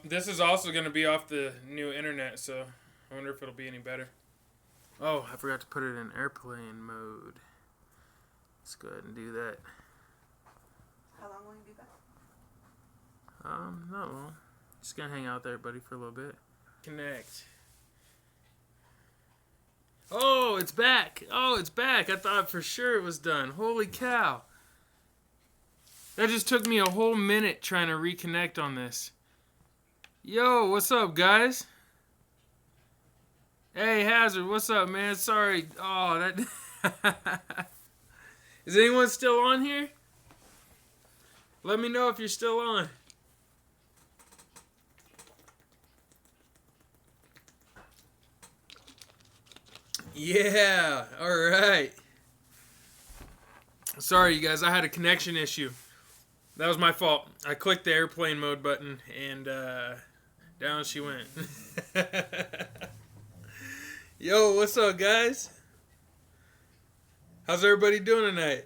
This is also going to be off the new internet, so I wonder if it'll be any better. Oh, I forgot to put it in airplane mode. Let's go ahead and do that. How long will you be back? Not long. Just gonna hang out there, buddy, for a little bit. Connect. Oh, it's back. Oh, it's back. I thought for sure it was done. Holy cow. That just took me a whole minute trying to reconnect on this. Yo, what's up, guys? Hey, Hazard, what's up, man? Sorry. Oh, that... Is anyone still on here? Let me know if you're still on. Yeah, alright. Sorry, you guys, I had a connection issue. That was my fault. I clicked the airplane mode button, and down she went. Yo, what's up, guys? How's everybody doing tonight?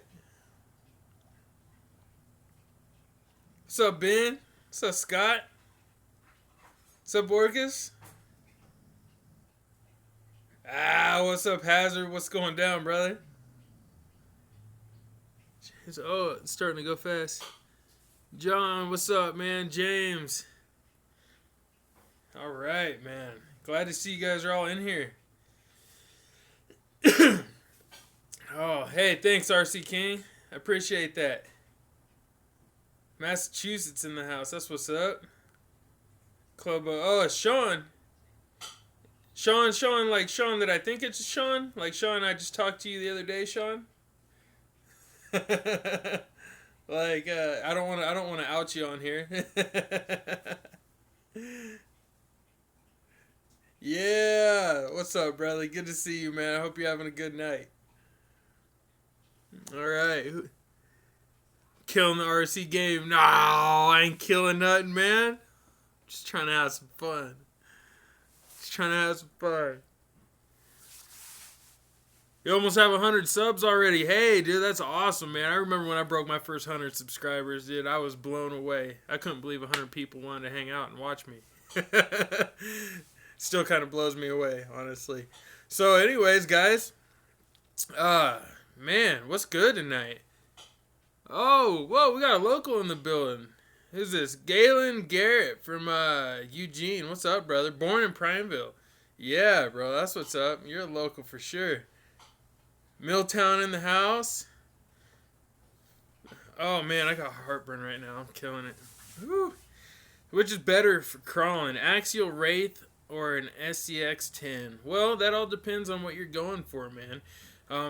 What's up, Ben? What's up, Scott? What's up, Orcus? What's up, Hazard? What's going down, brother? Oh, it's starting to go fast. John, what's up, man? James. All right, man. Glad to see you guys are all in here. Oh, hey, thanks, RC King. I appreciate that. Massachusetts in the house. That's what's up. Club. Oh, it's Sean. Sean, like Sean that I think it's Sean. Like Sean, I just talked to you the other day, Sean. Like, I don't want to out you on here. Yeah, what's up, brother? Good to see you, man. I hope you're having a good night. All right, killing the RC game. No, I ain't killing nothing, man. Just trying to have some fun. You almost have 100 subs already. Hey, dude, that's awesome, man. I remember when I broke my first 100 subscribers, dude. I was blown away. I couldn't believe 100 people wanted to hang out and watch me. Still kind of blows me away, honestly. So, anyways, guys. Man, what's good tonight? Oh, whoa, we got a local in the building. Who's this? Galen Garrett from Eugene. What's up, brother? Born in Prineville. Yeah, bro, that's what's up. You're a local for sure. Milltown in the house. Oh, man, I got heartburn right now. I'm killing it. Whew. Which is better for crawling, Axial Wraith or an SCX 10? Well, that all depends on what you're going for, man.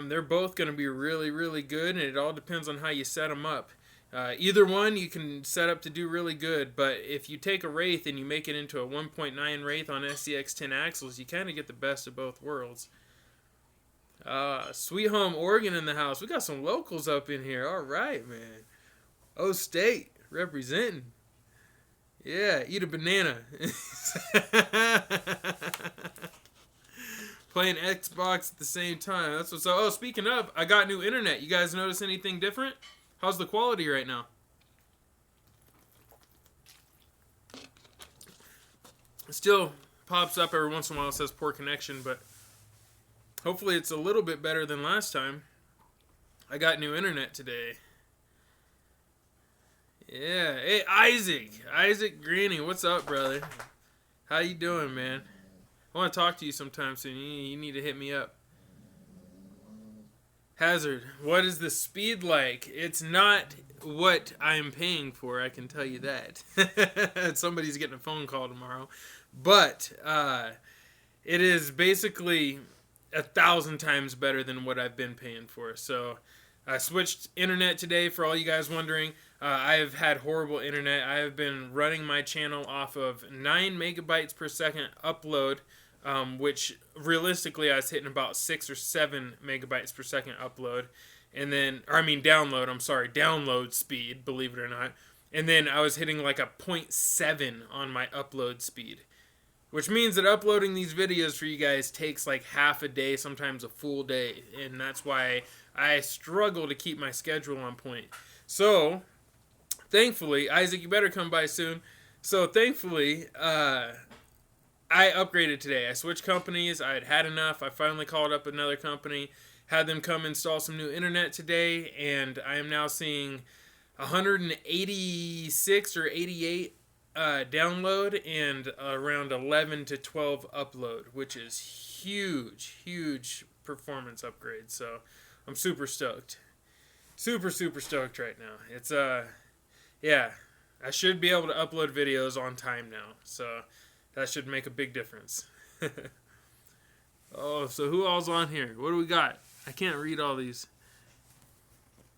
They're both going to be really, really good, and it all depends on how you set them up. Either one you can set up to do really good, but if you take a Wraith and you make it into a 1.9 Wraith on SCX 10 axles, you kind of get the best of both worlds. Sweet Home Oregon in the house. We got some locals up in here. All right, man. O State representing. Yeah, eat a banana. Playing Xbox at the same time. That's what's up. Oh, speaking of, I got new internet. You guys notice anything different? How's the quality right now? It still pops up every once in a while. It says poor connection, but hopefully it's a little bit better than last time. I got new internet today. Yeah. Hey, Isaac Greeny, what's up, brother? How you doing, man? I want to talk to you sometime soon. You need to hit me up. Hazard, what is the speed like? It's not what I'm paying for, I can tell you that. Somebody's getting a phone call tomorrow. But it is basically 1,000 times better than what I've been paying for. So I switched internet today for all you guys wondering. I have had horrible internet. I have been running my channel off of 9 megabytes per second upload, which realistically I was hitting about 6 or 7 megabytes per second upload. And then, download speed, believe it or not. And then I was hitting like a 0.7 on my upload speed. Which means that uploading these videos for you guys takes like half a day, sometimes a full day. And that's why I struggle to keep my schedule on point. So, thankfully, Isaac, you better come by soon. So thankfully, I upgraded today. I switched companies. I had had enough. I finally called up another company, had them come install some new internet today, and I am now seeing 186 or 88 download and around 11 to 12 upload, which is huge performance upgrade. So I'm super stoked. Super stoked right now. It's yeah, I should be able to upload videos on time now. So that should make a big difference. Oh, so who all's on here? What do we got? I can't read all these.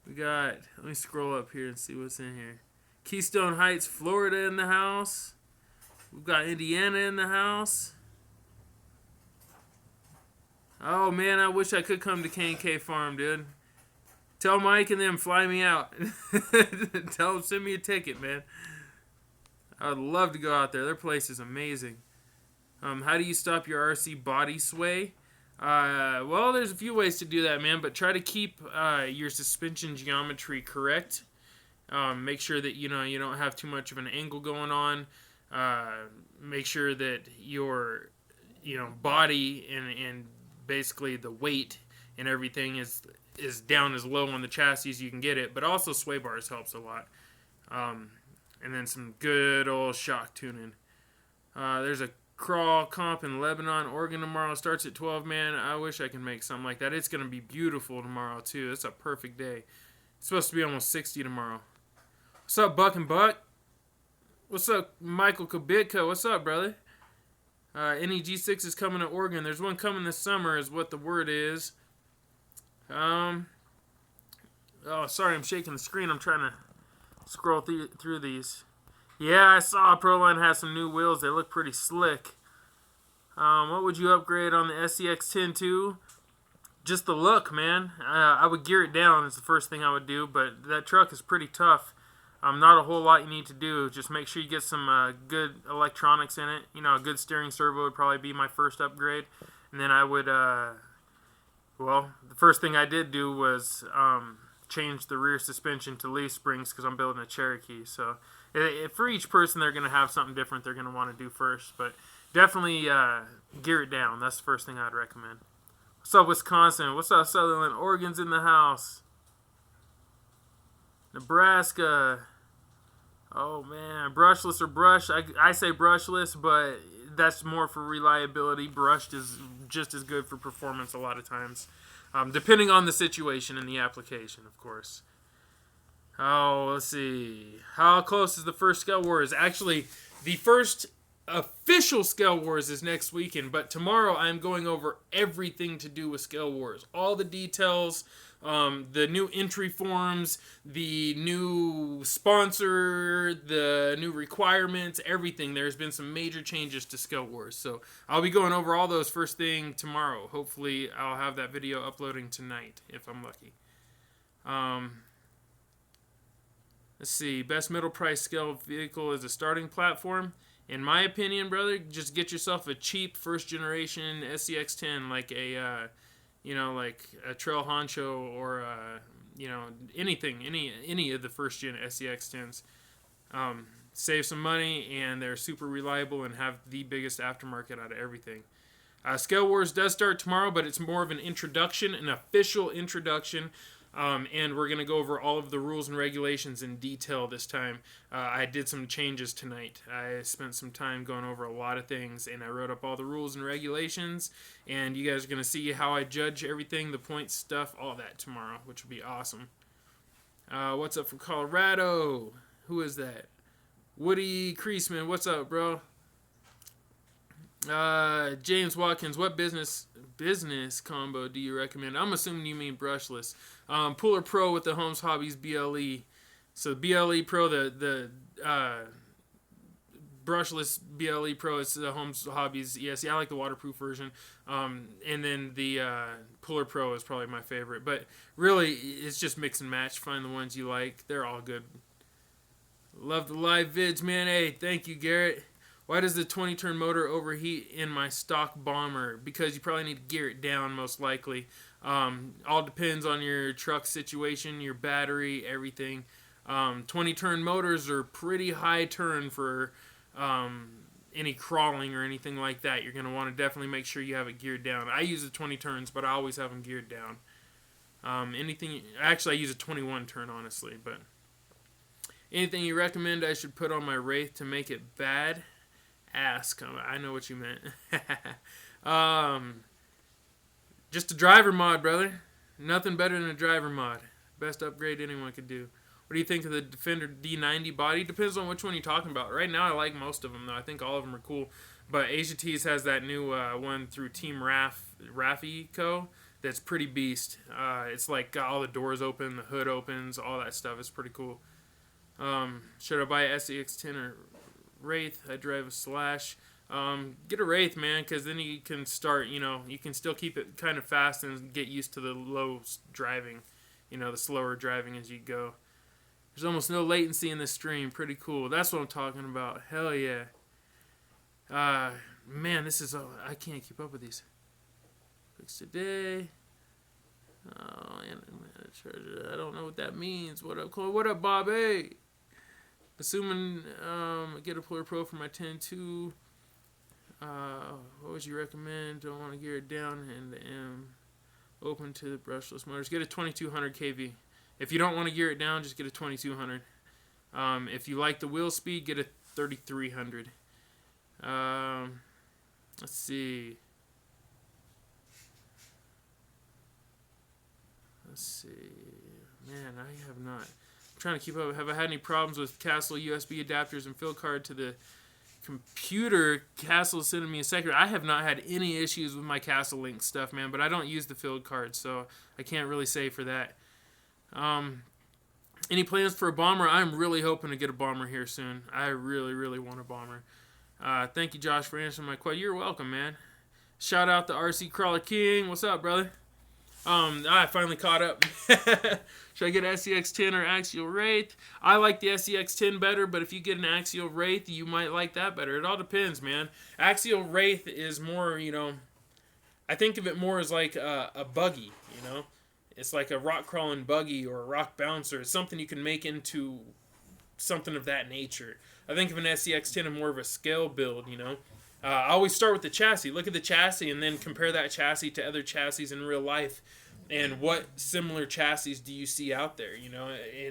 We got, let me scroll up here and see what's in here. Keystone Heights, Florida in the house. We've got Indiana in the house. Oh, man, I wish I could come to KAINE Farm, dude. Tell Mike and them fly me out. Tell them send me a ticket, man. I would love to go out there. Their place is amazing. How do you stop your RC body sway? Well, there's a few ways to do that, man. But try to keep your suspension geometry correct. Make sure that you don't have too much of an angle going on. Make sure that your body and basically the weight and everything is down as low on the chassis as you can get it. But also sway bars helps a lot. And then some good old shock tuning. There's a crawl comp in Lebanon, Oregon tomorrow. Starts at 12, man. I wish I could make something like that. It's going to be beautiful tomorrow, too. It's a perfect day. It's supposed to be almost 60 tomorrow. What's up, Buck and Buck? What's up, Michael Kubitka? What's up, brother? Any G6 is coming to Oregon. There's one coming this summer is what the word is. Oh, sorry, I'm shaking the screen. I'm trying to scroll through these. Yeah, I saw Proline has some new wheels. They look pretty slick. What would you upgrade on the SCX-10 to? Just the look, man. I would gear it down is the first thing I would do, but that truck is pretty tough. Not a whole lot you need to do. Just make sure you get some good electronics in it. A good steering servo would probably be my first upgrade. And then I would, well, the first thing I did do was change the rear suspension to leaf springs because I'm building a Cherokee. So for each person, they're going to have something different they're going to want to do first. But definitely gear it down. That's the first thing I'd recommend. What's up, Wisconsin? What's up, Sutherland? Oregon's in the house. Nebraska. Oh, man. Brushless or brush? I say brushless, but that's more for reliability. Brushed is just as good for performance a lot of times. Depending on the situation and the application, of course. Oh, let's see. How close is the first Scale Wars? Actually, the first official Scale Wars is next weekend, but tomorrow I'm going over everything to do with Scale Wars. All the details, the new entry forms, the new sponsor, the new requirements, everything. There's been some major changes to Scale Wars, so I'll be going over all those first thing tomorrow. Hopefully I'll have that video uploading tonight if I'm lucky. Let's see. Best middle price scale vehicle is a starting platform. In my opinion, brother, just get yourself a cheap first generation SCX-10, like a, like a Trail Honcho or anything, any of the first gen SCX-10s. Save some money, and they're super reliable and have the biggest aftermarket out of everything. Scale Wars does start tomorrow, but it's more of an introduction, an official introduction. And we're going to go over all of the rules and regulations in detail this time. I did some changes tonight. I spent some time going over a lot of things, and I wrote up all the rules and regulations, and you guys are going to see how I judge everything, the points, stuff, all that tomorrow, which will be awesome. What's up from Colorado? Who is that? Woody Creasman, what's up, bro? James Watkins, what business combo do you recommend? I'm assuming you mean brushless. Puller Pro with the Holmes Hobbies BLE. So BLE Pro, the brushless BLE Pro is the Holmes Hobbies ESE. I like the waterproof version. And then the Puller Pro is probably my favorite. But really, it's just mix and match. Find the ones you like. They're all good. Love the live vids, man. Hey, thank you, Garrett. Why does the 20-turn motor overheat in my stock Bomber? Because you probably need to gear it down, most likely. All depends on your truck situation, your battery, everything. 20 turn motors are pretty high turn for any crawling or anything like that. You're going to want to definitely make sure you have it geared down. I use the 20 turns, but I always have them geared down. Actually, I use a 21 turn, honestly, but anything you recommend I should put on my Wraith to make it bad? Ask. I know what you meant. Just a driver mod, brother. Nothing better than a driver mod. Best upgrade anyone could do. What do you think of the Defender D90 body? Depends on which one you're talking about. Right now, I like most of them, though. I think all of them are cool. But Asia Tees has that new one through Team Raffi Co. That's pretty beast. It's like got all the doors open, the hood opens, all that stuff. It's pretty cool. Should I buy a SEX10 or Wraith? I drive a Slash. Get a Wraith, man, because then you can start, you can still keep it kind of fast and get used to the low driving, the slower driving as you go. There's almost no latency in this stream. Pretty cool. That's what I'm talking about. Hell yeah. Man, I can't keep up with these. Fix today. Oh, I don't know what that means. What up, Chloe? What up, Bobby? Assuming I get a Polar Pro for my 10.2. What would you recommend? Don't want to gear it down and am open to the brushless motors. Get a 2200 kV. If you don't want to gear it down, just get a 2200. If you like the wheel speed, get a 3300. Let's see. Man, I have not. I'm trying to keep up. Have I had any problems with Castle USB adapters and field card to the computer? Castle sending me a second. I have not had any issues with my Castle Link stuff, man, but I don't use the field card, so I can't really say for that. Any plans for a bomber? I'm really hoping to get a bomber here soon. I really, really want a bomber. Thank you, Josh, for answering my question. You're welcome, man. Shout out to RC Crawler King. What's up, brother? I finally caught up. Should I get SEX10 or Axial Wraith? I like the SEX10 better, but if you get an Axial Wraith, you might like that better. It all depends, man. Axial Wraith is more, I think of it more as like a buggy, It's like a rock crawling buggy or a rock bouncer. It's something you can make into something of that nature. I think of an SEX10 as more of a scale build, I always start with the chassis. Look at the chassis and then compare that chassis to other chassis in real life. And what similar chassis do you see out there? In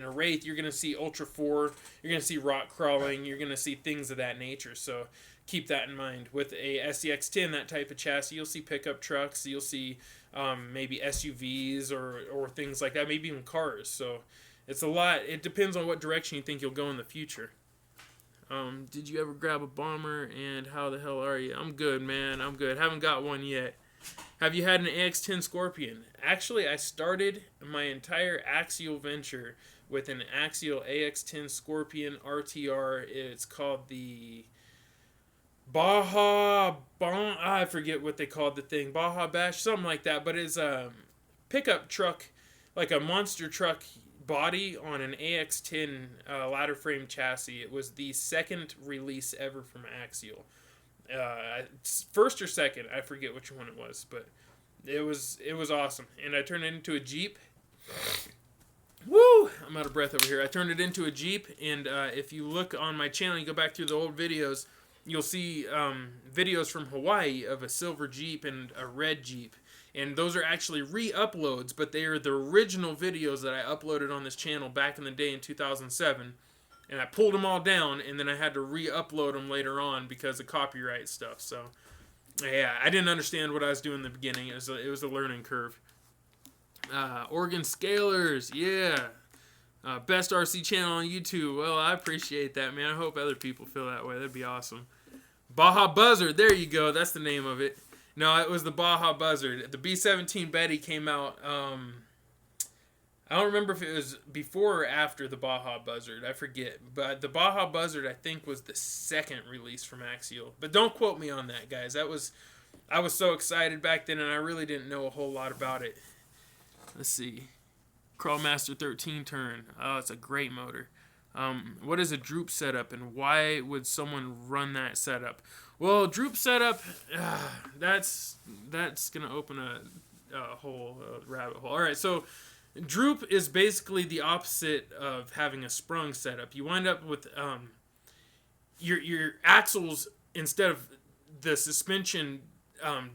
a Wraith, you're going to see Ultra 4. You're going to see rock crawling. You're going to see things of that nature. So keep that in mind. With a SEX10, that type of chassis, you'll see pickup trucks. You'll see maybe SUVs or things like that. Maybe even cars. So it's a lot. It depends on what direction you think you'll go in the future. Did you ever grab a bomber, and how the hell are you? I'm good, man. I'm good. Haven't got one yet. Have you had an AX10 Scorpion? Actually, I started my entire Axial venture with an Axial AX10 Scorpion RTR. It's called the I forget what they called the thing. Baja Bash, something like that. But it's a pickup truck, like a monster truck body on an AX10 ladder frame chassis. It was the second release ever from Axial. First or second, I forget which one it was, but it was awesome. And I turned it into a Jeep. Woo! I'm out of breath over here. I turned it into a Jeep, and if you look on my channel, you go back through the old videos, you'll see videos from Hawaii of a silver Jeep and a red Jeep. And those are actually re-uploads, but they are the original videos that I uploaded on this channel back in the day in 2007. And I pulled them all down, and then I had to re-upload them later on because of copyright stuff. So, yeah, I didn't understand what I was doing in the beginning. It was a learning curve. Oregon Scalers, yeah. Best RC channel on YouTube. Well, I appreciate that, man. I hope other people feel that way. That'd be awesome. Baja Buzzard, there you go. That's the name of it. No, it was the Baja Buzzard. The B-17 Betty came out, I don't remember if it was before or after the Baja Buzzard. I forget. But the Baja Buzzard, I think, was the second release from Axial. But don't quote me on that, guys. I was so excited back then, and I really didn't know a whole lot about it. Let's see. Crawlmaster 13 turn. Oh, it's a great motor. What is a Droop setup, and why would someone run that setup? Well, Droop setup, that's going to open a rabbit hole. All right, so Droop is basically the opposite of having a sprung setup. You wind up with your axles, instead of the suspension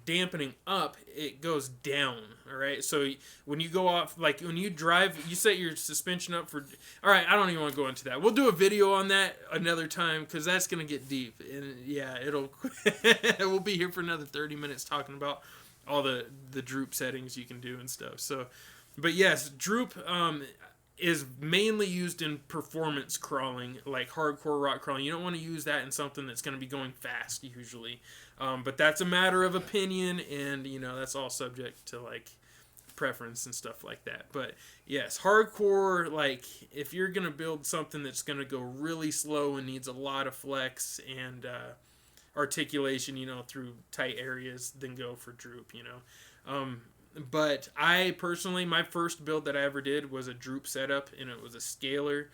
dampening up, it goes down. All right. So when you go off, like when you drive, you set your suspension up for. All right. I don't even want to go into that. We'll do a video on that another time because that's gonna get deep. And yeah, it'll. We'll be here for another 30 minutes talking about all the Droop settings you can do and stuff. So, but yes, Droop is mainly used in performance crawling, like hardcore rock crawling. You don't want to use that in something that's going to be going fast usually, but that's a matter of opinion, and you know that's all subject to like preference and stuff like that. But yes, hardcore, like if you're going to build something that's going to go really slow and needs a lot of flex and articulation, you know, through tight areas, then go for Droop, you know. But I personally, my first build that I ever did was a Droop setup, and it was a scaler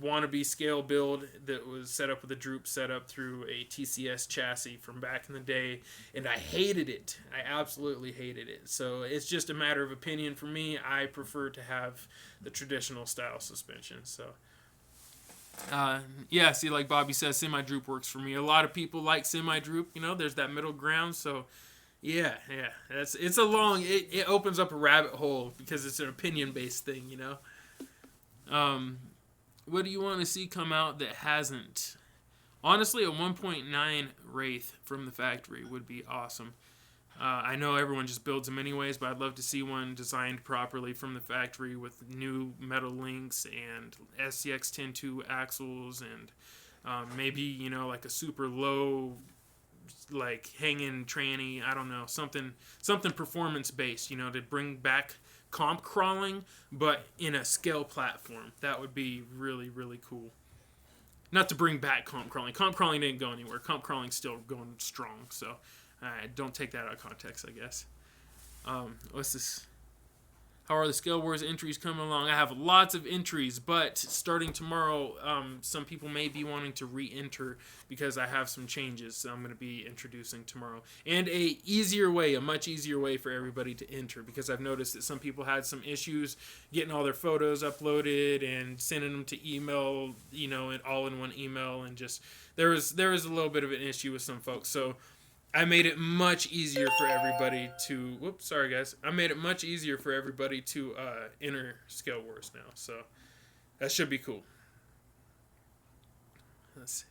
wannabe scale build that was set up with a Droop setup through a TCS chassis from back in the day, and I hated it. I absolutely hated it. So it's just a matter of opinion for me. I prefer to have the traditional style suspension. So yeah, see, like Bobby says, semi-Droop works for me. A lot of people like semi-Droop, you know, there's that middle ground. So yeah, it's a long, it opens up a rabbit hole because it's an opinion based thing, you know. What do you want to see come out that hasn't? Honestly, a 1.9 Wraith from the factory would be awesome. I know everyone just builds them anyways, but I'd love to see one designed properly from the factory with new metal links and SCX 10.2 axles, and maybe, you know, like a super low, like hanging tranny, I don't know, something performance based, you know, to bring back comp crawling, but in a scale platform. That would be really, really cool. Not to bring back comp crawling. Comp crawling didn't go anywhere. Comp crawling's still going strong, so don't take that out of context, I guess. What's this? How are the Scale Wars entries coming along? I have lots of entries, but starting tomorrow, some people may be wanting to re-enter because I have some changes so I'm going to be introducing tomorrow. And a much easier way for everybody to enter, because I've noticed that some people had some issues getting all their photos uploaded and sending them to email, you know, all in one email, and just there was a little bit of an issue with some folks. So I made it much easier for everybody to... Whoops, sorry guys. I made it much easier for everybody to enter Scale Wars now. So that should be cool. Let's see.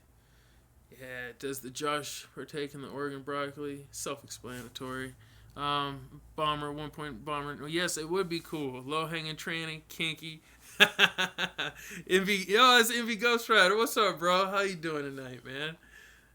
Yeah, does the Josh partake in the Oregon broccoli? Self-explanatory. Bomber, 1 point bomber. Well, yes, it would be cool. Low-hanging tranny, kinky. Envy, it's Envy Ghost Rider. What's up, bro? How you doing tonight, man?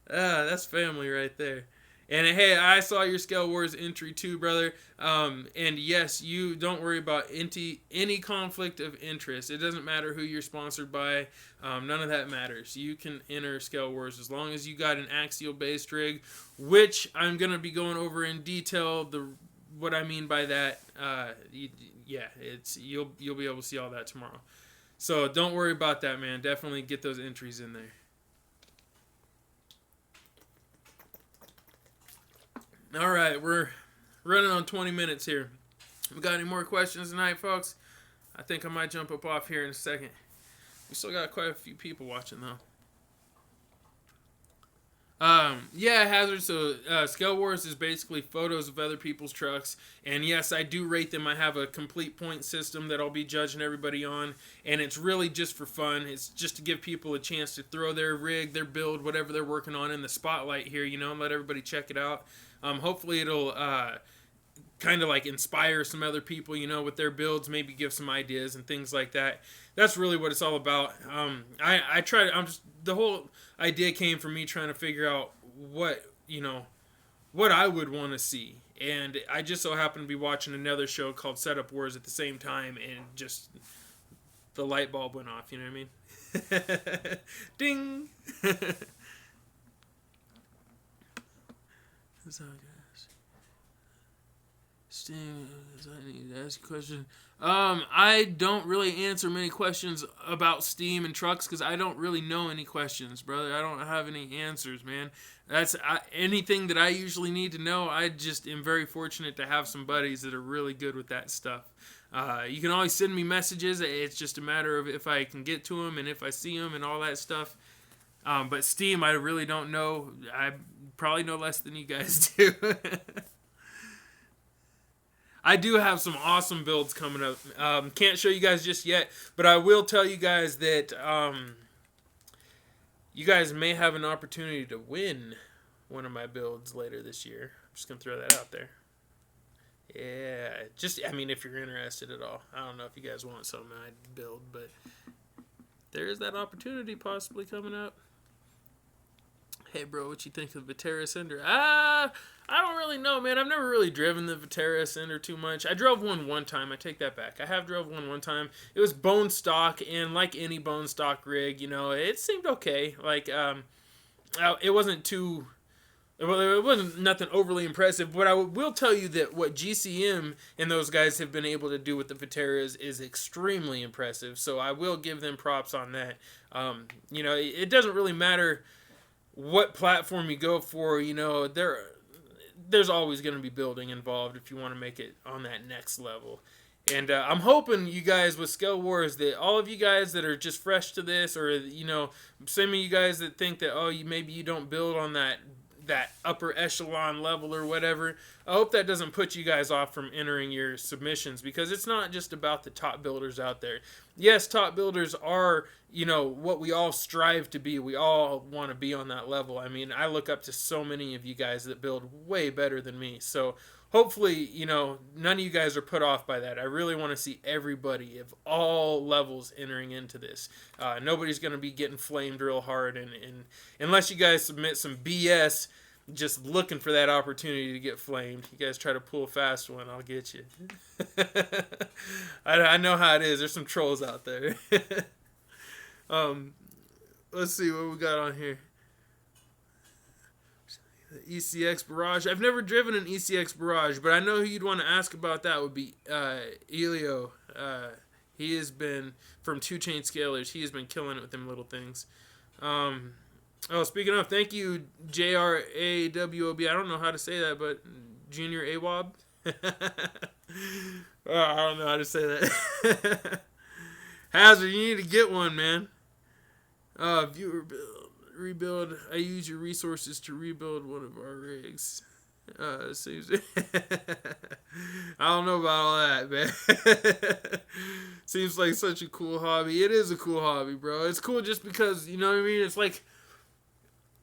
That's family right there. And hey, I saw your Scale Wars entry too, brother. And yes, you don't worry about any conflict of interest. It doesn't matter who you're sponsored by. None of that matters. You can enter Scale Wars as long as you got an axial based rig, which I'm gonna be going over in detail. What I mean by that, yeah, you'll be able to see all that tomorrow. So don't worry about that, man. Definitely get those entries in there. All right, we're running on 20 minutes here. We got any more questions tonight, folks? I think I might jump up off here in a second. We still got quite a few people watching, though. Yeah, Hazard, so Scale Wars is basically photos of other people's trucks. And yes, I do rate them. I have a complete point system that I'll be judging everybody on. And it's really just for fun. It's just to give people a chance to throw their rig, their build, whatever they're working on in the spotlight here, you know, and let everybody check it out. Hopefully it'll kind of like inspire some other people, you know, with their builds, maybe give some ideas and things like that. That's really what it's all about. The whole idea came from me trying to figure out what I would want to see. And I just so happened to be watching another show called Setup Wars at the same time, and just the light bulb went off, you know what I mean? Ding! Steam, I need to ask you a question. I don't really answer many questions about Steam and trucks because I don't really know any questions, brother. I don't have any answers, man. That's anything that I usually need to know. I just am very fortunate to have some buddies that are really good with that stuff. You can always send me messages. It's just a matter of if I can get to them and if I see them and all that stuff. But Steam, I really don't know. I probably know less than you guys do. I do have some awesome builds coming up. Can't show you guys just yet, but I will tell you guys that you guys may have an opportunity to win one of my builds later this year. I'm just going to throw that out there. Yeah, if you're interested at all. I don't know if you guys want something I'd build, but there is that opportunity possibly coming up. Hey, bro, what you think of Vitara Ascender? I don't really know, man. I've never really driven the Vitara Ascender too much. I drove one time. I take that back. I have drove one time. It was bone stock, and like any bone stock rig, it seemed okay. Like, it wasn't too... Well, it wasn't nothing overly impressive, but I will tell you that what GCM and those guys have been able to do with the Viteras is extremely impressive, so I will give them props on that. It doesn't really matter what platform you go for, there's always going to be building involved if you want to make it on that next level. And I'm hoping you guys with Scale Wars, that all of you guys that are just fresh to this, or, some of you guys that think that, maybe you don't build on that upper echelon level or whatever, I hope that doesn't put you guys off from entering your submissions, because it's not just about the top builders out there. Yes, top builders are, what we all strive to be. We all want to be on that level. I mean, I look up to so many of you guys that build way better than me. So hopefully, none of you guys are put off by that. I really want to see everybody of all levels entering into this. Nobody's going to be getting flamed real hard, and unless you guys submit some BS just looking for that opportunity to get flamed. You guys try to pull a fast one, I'll get you. I know how it is. There's some trolls out there. Let's see what we got on here. ECX Barrage. I've never driven an ECX Barrage, but I know who you'd want to ask about that would be ELLIOTT. He has been, from 2 Chain Scalers, he has been killing it with them little things. Speaking of, thank you, JRAWOB. I don't know how to say that, but Junior AWOB? I don't know how to say that. Hazard, you need to get one, man. Viewer build. Rebuild. I use your resources to rebuild one of our rigs. Seems I don't know about all that, man. Seems like such a cool hobby. It is a cool hobby, bro. It's cool just because, you know what I mean? It's like,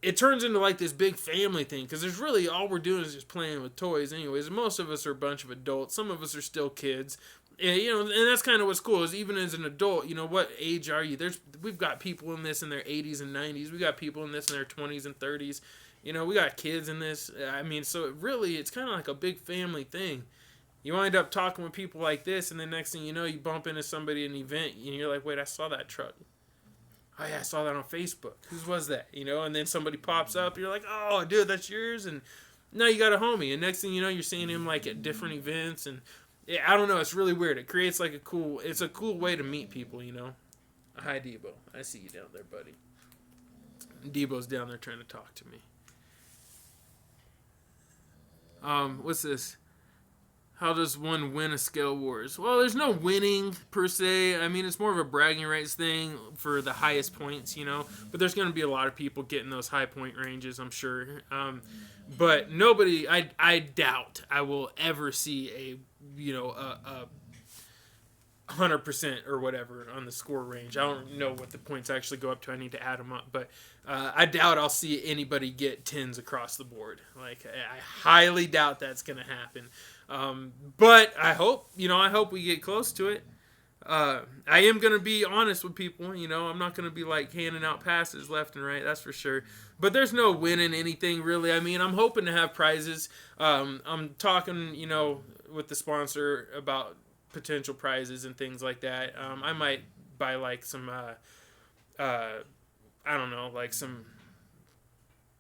it turns into like this big family thing, because there's really, all we're doing is just playing with toys anyways. And most of us are a bunch of adults. Some of us are still kids. And, and that's kind of what's cool, is even as an adult, what age are you? We've got people in this in their 80s and 90s. We got people in this in their 20s and 30s. We got kids in this. I mean, so it's kind of like a big family thing. You wind up talking with people like this, and then next thing you know, you bump into somebody at an event, and you're like, wait, I saw that truck. Oh, yeah, I saw that on Facebook. Whose was that? And then somebody pops up, and you're like, oh, dude, that's yours? And now you got a homie. And next thing you know, you're seeing him, like, at different events, and I don't know. It's really weird. It creates like it's a cool way to meet people, Hi, Debo. I see you down there, buddy. Debo's down there trying to talk to me. What's this? How does one win a Scale Wars? Well, there's no winning per se. I mean, it's more of a bragging rights thing for the highest points, But there's going to be a lot of people getting those high point ranges, I'm sure. But nobody, I doubt I will ever see a 100% or whatever on the score range. I don't know what the points actually go up to. I need to add them up. But I doubt I'll see anybody get 10s across the board. Like, I highly doubt that's going to happen. But I hope we get close to it. I am going to be honest with people. I'm not going to be like handing out passes left and right. That's for sure. But there's no winning anything really. I mean, I'm hoping to have prizes. I'm talking, with the sponsor about potential prizes and things like that. I might buy like some, I don't know, like some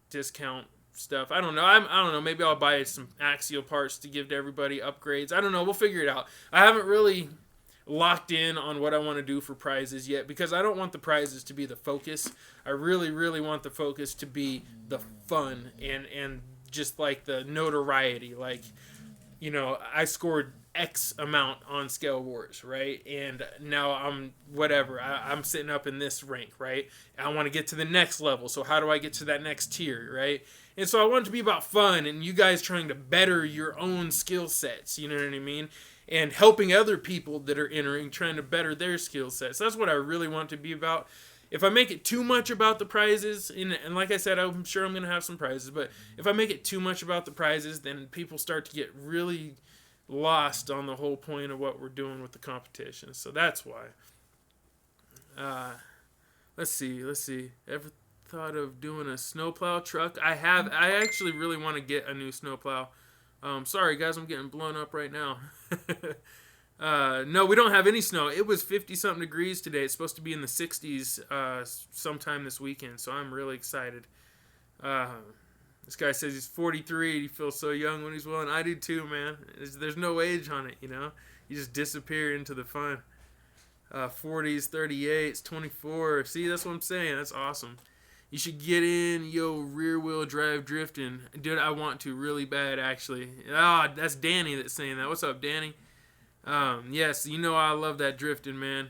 discount stuff. I don't know. I don't know. Maybe I'll buy some axial parts to give to everybody, upgrades. I don't know. We'll figure it out. I haven't really locked in on what I want to do for prizes yet, because I don't want the prizes to be the focus. I really, really want the focus to be the fun and just like the notoriety. Like, you know, I scored X amount on Scale Wars, right? And now I'm whatever. I'm sitting up in this rank, right? I want to get to the next level. So how do I get to that next tier, right? And so I want it to be about fun and you guys trying to better your own skill sets. You know what I mean? And helping other people that are entering, trying to better their skill sets. That's what I really want it to be about. If I make it too much about the prizes, and like I said, I'm sure I'm going to have some prizes, but if I make it too much about the prizes, then people start to get really lost on the whole point of what we're doing with the competition. So that's why. Let's see. Ever thought of doing a snowplow truck? I have. I actually really want to get a new snowplow. Sorry, guys, I'm getting blown up right now. No, we don't have any snow. It was 50-something degrees today. It's supposed to be in the 60s sometime this weekend, so I'm really excited. This guy says he's 43. He feels so young when he's willing. I do too, man. There's no age on it, you know? You just disappear into the fun. 40s, 38s, 24. See, that's what I'm saying. That's awesome. You should get in, rear-wheel drive drifting. Dude, I want to really bad, actually. Ah, that's Danny that's saying that. What's up, Danny? Yes, you know I love that drifting, man.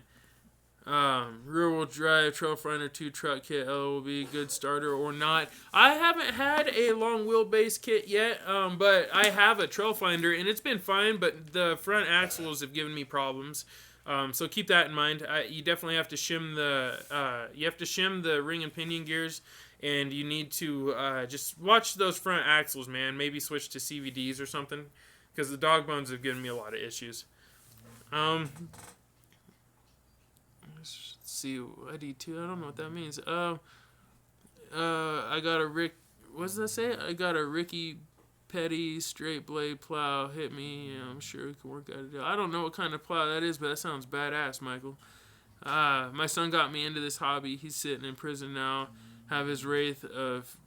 Rear-wheel drive, Trail Finder 2 truck kit, LOB, good starter or not. I haven't had a long wheelbase kit yet, but I have a Trail Finder, and it's been fine, but the front axles have given me problems. So keep that in mind. You definitely have to shim the ring and pinion gears, and you need to just watch those front axles, man. Maybe switch to CVDs or something, because the dog bones have given me a lot of issues. Let's see, ID2. I don't know what that means. I got a what does that say? I got a Ricky Petty straight blade plow. Hit me. Yeah, I'm sure we can work out a deal. I don't know what kind of plow that is, but that sounds badass, Michael. My son got me into this hobby. He's sitting in prison now. Have his wraith of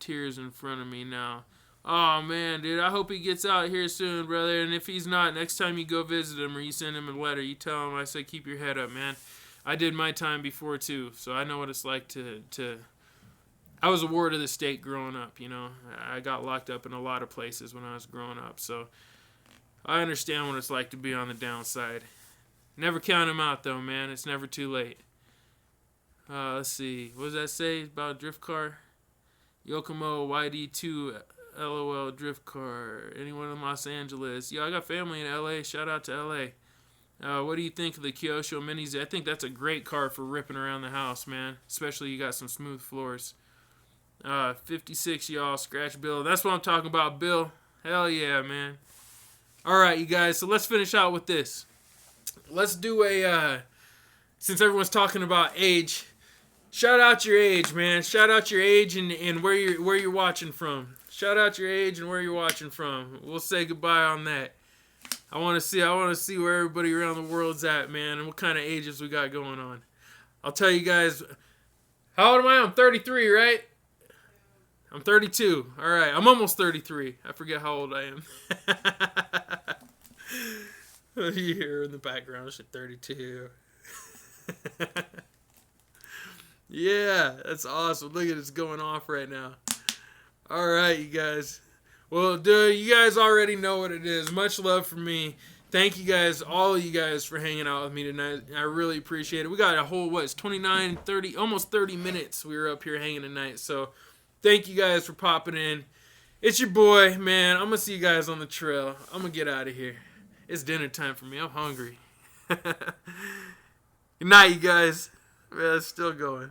tears in front of me now. Oh, man, dude. I hope he gets out here soon, brother. And if he's not, next time you go visit him or you send him a letter, you tell him I said keep your head up, man. I did my time before, too, so I know what it's like to I was a ward of the state growing up, you know. I got locked up in a lot of places when I was growing up, so I understand what it's like to be on the downside. Never count him out, though, man. It's never too late. Let's see. What does that say about a drift car? Yokomo YD2 LOL drift car. Anyone in Los Angeles? Yo, I got family in LA. Shout out to LA. What do you think of the Kyosho Minis? I think that's a great car for ripping around the house, man. Especially you got some smooth floors. 56, y'all. Scratch Bill. That's what I'm talking about, Bill. Hell yeah, man. Alright, you guys. So let's finish out with this. Let's do a, since everyone's talking about age, shout out your age, man. Shout out your age and where you're watching from. Shout out your age and where you're watching from. We'll say goodbye on that. I want to see where everybody around the world's at, man, and what kind of ages we got going on. I'll tell you guys. How old am I? I'm 33, right? I'm 32. All right, I'm almost 33. I forget how old I am. You hear in the background, it's 32. Yeah, that's awesome. Look at it's going off right now. All right, you guys. Well, dude, you guys already know what it is. Much love from me. Thank you guys, all of you guys, for hanging out with me tonight. I really appreciate it. We got a whole, it's 29, 30, almost 30 minutes we were up here hanging tonight. So thank you guys for popping in. It's your boy, man. I'm going to see you guys on the trail. I'm going to get out of here. It's dinner time for me. I'm hungry. Good night, you guys. Man, it's still going.